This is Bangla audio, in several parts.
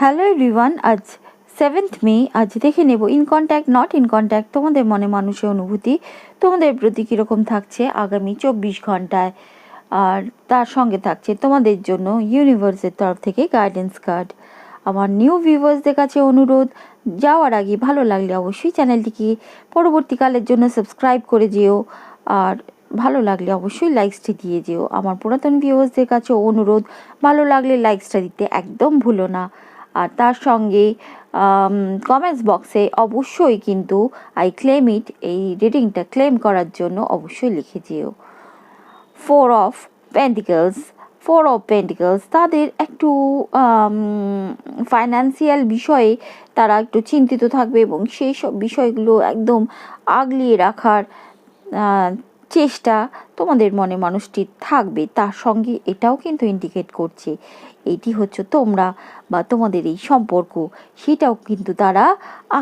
হ্যালো এভরিওয়ান, আজ 7th মে। আজ দেখে নেব in contact not in contact তোমাদের মনে মানুষের অনুভূতি তোমাদের প্রতি কীরকম থাকছে আগামী 24 ঘন্টায়। আর তার সঙ্গে থাকছে তোমাদের জন্য ইউনিভার্সের তরফ থেকে গাইডেন্স কার্ড। আমার নিউ ভিউয়ার্সদের কাছে অনুরোধ, যাওয়ার আগে ভালো লাগলে অবশ্যই চ্যানেলটিকে পরবর্তীকালের জন্য সাবস্ক্রাইব করে যেও, আর ভালো লাগলে অবশ্যই লাইকসটি দিয়ে যেও। আমার পুরাতন ভিউয়ার্সদের কাছে অনুরোধ, ভালো লাগলে লাইকসটা দিতে একদম ভুলো না। আর তার সঙ্গে কমেন্টস বক্সে অবশ্যই কিন্তু আই ক্লেম ইট, এই রিডিংটা ক্লেম করার জন্য অবশ্যই লিখে যেও। ফোর অফ পেন্টিকলস তাদের একটু ফাইন্যান্সিয়াল বিষয়ে তারা একটু চিন্তিত থাকবে এবং সেই সব বিষয়গুলো একদম আগলিয়ে রাখার চেষ্টা তোমাদের মনে মানুষটির থাকবে। তার সঙ্গে এটাও কিন্তু ইন্ডিকেট করছে এটি হচ্ছে তোমরা বা তোমাদের এই সম্পর্ক, সেটাও কিন্তু তারা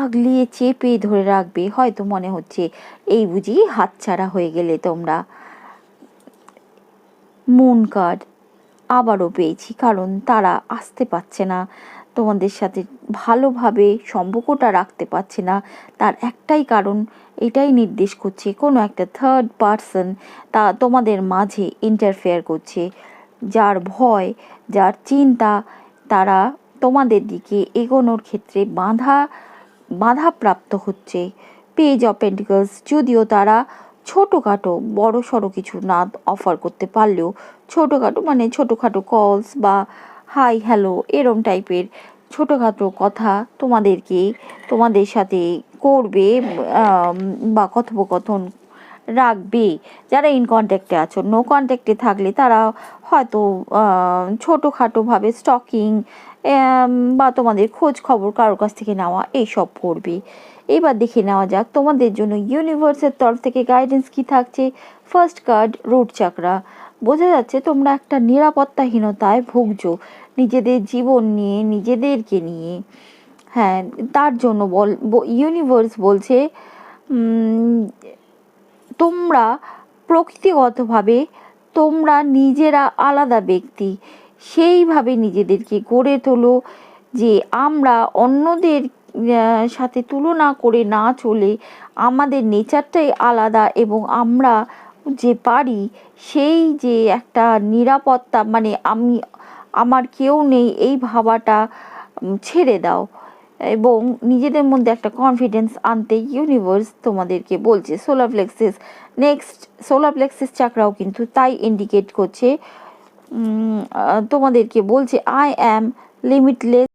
আগলিয়ে চেপে ধরে রাখবে। হয়তো মনে হচ্ছে এই বুঝি হাতছাড়া হয়ে গেলে তোমরা। মুন কার্ড আবারও পেয়েছি, কারণ তারা আসতে পারছে না তোমাদের সাথে ভালোভাবে সম্পর্কটা রাখতে পারছে না। তার একটাই কারণ, এটাই নির্দেশ করছে কোনো একটা থার্ড পারসন তা তোমাদের মাঝে ইন্টারফেয়ার করছে। যার ভয়, যার চিন্তা, তারা তোমাদের দিকে এগোনোর ক্ষেত্রে বাধাপ্রাপ্ত হচ্ছে। পেজ অফ পেন্টিকলস, যদিও তারা ছোটোখাটো বড় সড়ো কিছু না অফার করতে পারলেও ছোটোখাটো কলস বা হাই হ্যালো এরম টাইপের ছোটোখাটো কথা তোমাদের সাথে করবে বা কথোপকথন রাখবে। যারা ইন কন্ট্যাক্টে আছো, নো কন্ট্যাক্টে থাকলে তারা হয়তো ছোটোখাটোভাবে স্টকিং বা তোমাদের খোঁজ খবর কারোর কাছ থেকে নেওয়া এইসব করবে। এবার দেখে নেওয়া যাক তোমাদের জন্য ইউনিভার্সের তরফ থেকে গাইডেন্স কী থাকছে। First card, root চাকরা। বোঝা যাচ্ছে তোমরা একটা নিরাপত্তাহীনতায় ভুগছো নিজেদের জীবন নিয়ে, নিজেদেরকে নিয়ে। হ্যাঁ, তার জন্য ইউনিভার্স বলছে তোমরা প্রকৃতিগতভাবে তোমরা নিজেরা আলাদা ব্যক্তি, সেইভাবে নিজেদেরকে গড়ে তোলো যে আমরা অন্যদের সাথে তুলনা করে না চলে আমাদের নেচারটাই আলাদা এবং আমরা যে পারি সেই যে একটা নিরাপত্তা, মানে আমার কেউ নেই এই ভাবাটা ছেড়ে দাও এবং নিজেদের মধ্যে একটা কনফিডেন্স আনতে ইউনিভার্স তোমাদেরকে বলছে। সোলার প্লেক্সাস চাকরাও কিন্তু তাই ইন্ডিকেট করছে, তোমাদেরকে বলছে আই অ্যাম লিমিটলেস।